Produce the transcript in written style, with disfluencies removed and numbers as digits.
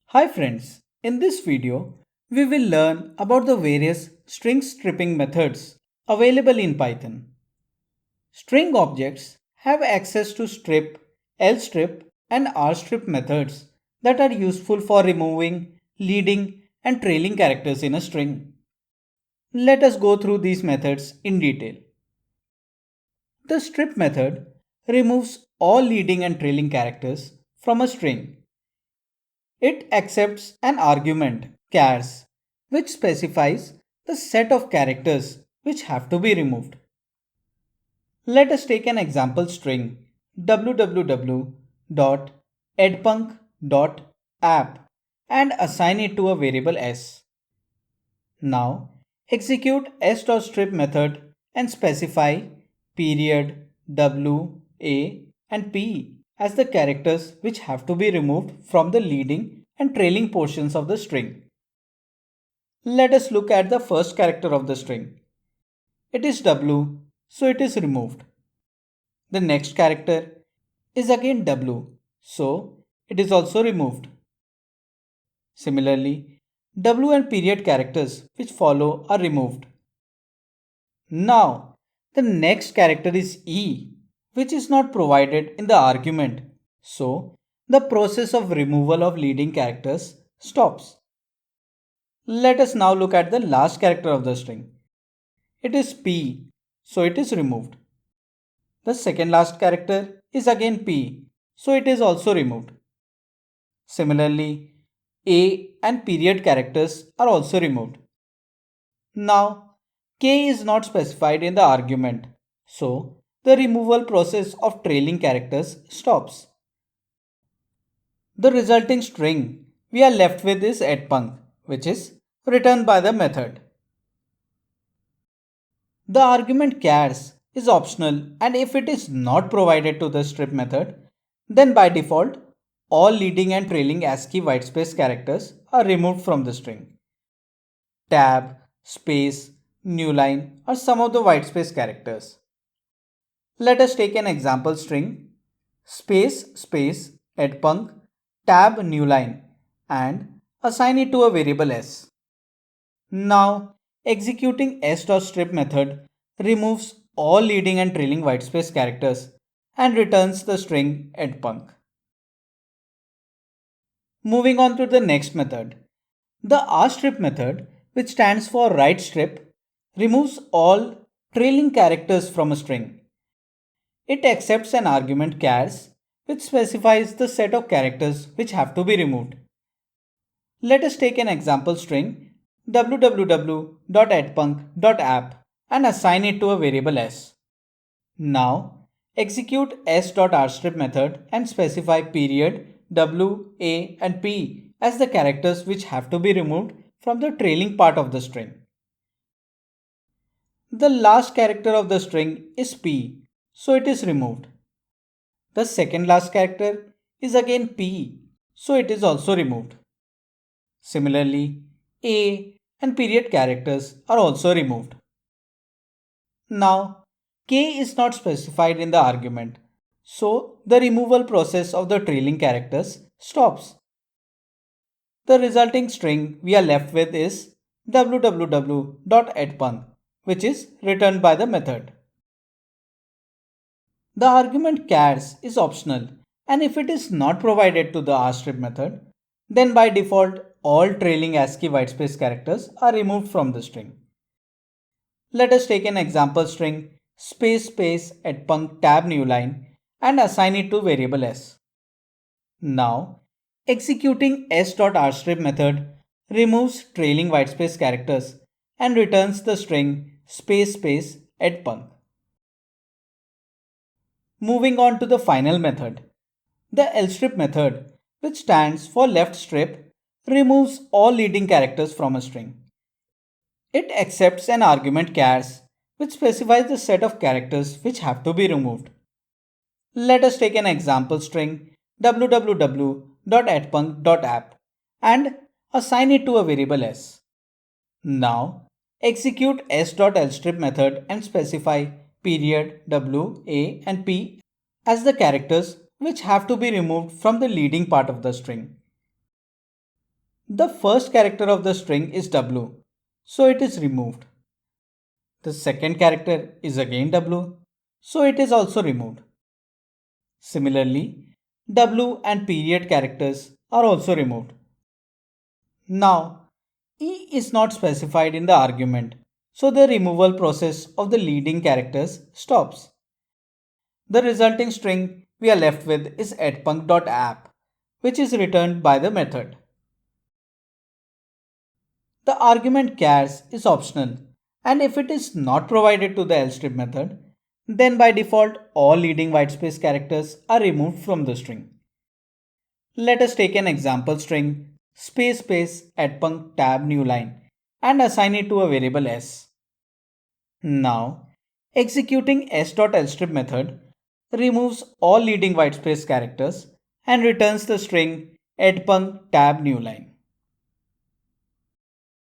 Hi friends, in this video, we will learn about the various string stripping methods available in Python. String objects have access to strip, lstrip and rstrip methods that are useful for removing, leading and trailing characters in a string. Let us go through these methods in detail. The strip method removes all leading and trailing characters from a string. It accepts an argument, chars, which specifies the set of characters which have to be removed. Let us take an example string www.edpunk.app and assign it to a variable s. Now execute s.strip method and specify period, w, a and p as the characters which have to be removed from the leading and trailing portions of the string. Let us look at the first character of the string. It is w, so it is removed. The next character is again w, so it is also removed. Similarly, w and period characters which follow are removed. Now, the next character is e, which is not provided in the argument, so the process of removal of leading characters stops. Let us now look at the last character of the string. It is p, so it is removed. The second last character is again p, so it is also removed. Similarly, a and period characters are also removed. Now, k is not specified in the argument, so the removal process of trailing characters stops. The resulting string we are left with is EdPunk, which is returned by the method. The argument chars is optional, and if it is not provided to the strip method, then by default all leading and trailing ASCII whitespace characters are removed from the string. Tab, space, newline are some of the whitespace characters. Let us take an example string space space edpunk tab newline and assign it to a variable s. Now executing s.strip method removes all leading and trailing whitespace characters and returns the string edpunk. Moving on to the next method. The rstrip method, which stands for write strip, removes all trailing characters from a string. It accepts an argument chars which specifies the set of characters which have to be removed. Let us take an example string www.edpunk.app and assign it to a variable s. Now execute s.rstrip method and specify period, w, a and p as the characters which have to be removed from the trailing part of the string. The last character of the string is p, so it is removed. The second last character is again p, so it is also removed. Similarly, a and period characters are also removed. Now, k is not specified in the argument, so the removal process of the trailing characters stops. The resulting string we are left with is www.edpunk, which is returned by the method. The argument chars is optional, and if it is not provided to the rstrip method, then by default all trailing ASCII whitespace characters are removed from the string. Let us take an example string space space edpunk tab newline and assign it to variable s. Now, executing s.rstrip method removes trailing whitespace characters and returns the string space space edpunk. Moving on to the final method. The lstrip method, which stands for left strip, removes all leading characters from a string. It accepts an argument chars which specifies the set of characters which have to be removed. Let us take an example string www.edpunk.app and assign it to a variable s. Now execute s.lstrip method and specify period, w, a and p as the characters which have to be removed from the leading part of the string. The first character of the string is W, so it is removed. The second character is again W, so it is also removed. Similarly, W and period characters are also removed. Now, E is not specified in the argument, so the removal process of the leading characters stops. The resulting string we are left with is edpunk.app, which is returned by the method. The argument chars is optional, and if it is not provided to the lstrip method, then by default all leading whitespace characters are removed from the string. Let us take an example string space space edpunk tab new line and assign it to a variable s. Now, executing s.lstrip method removes all leading whitespace characters and returns the string edpunk tab new line.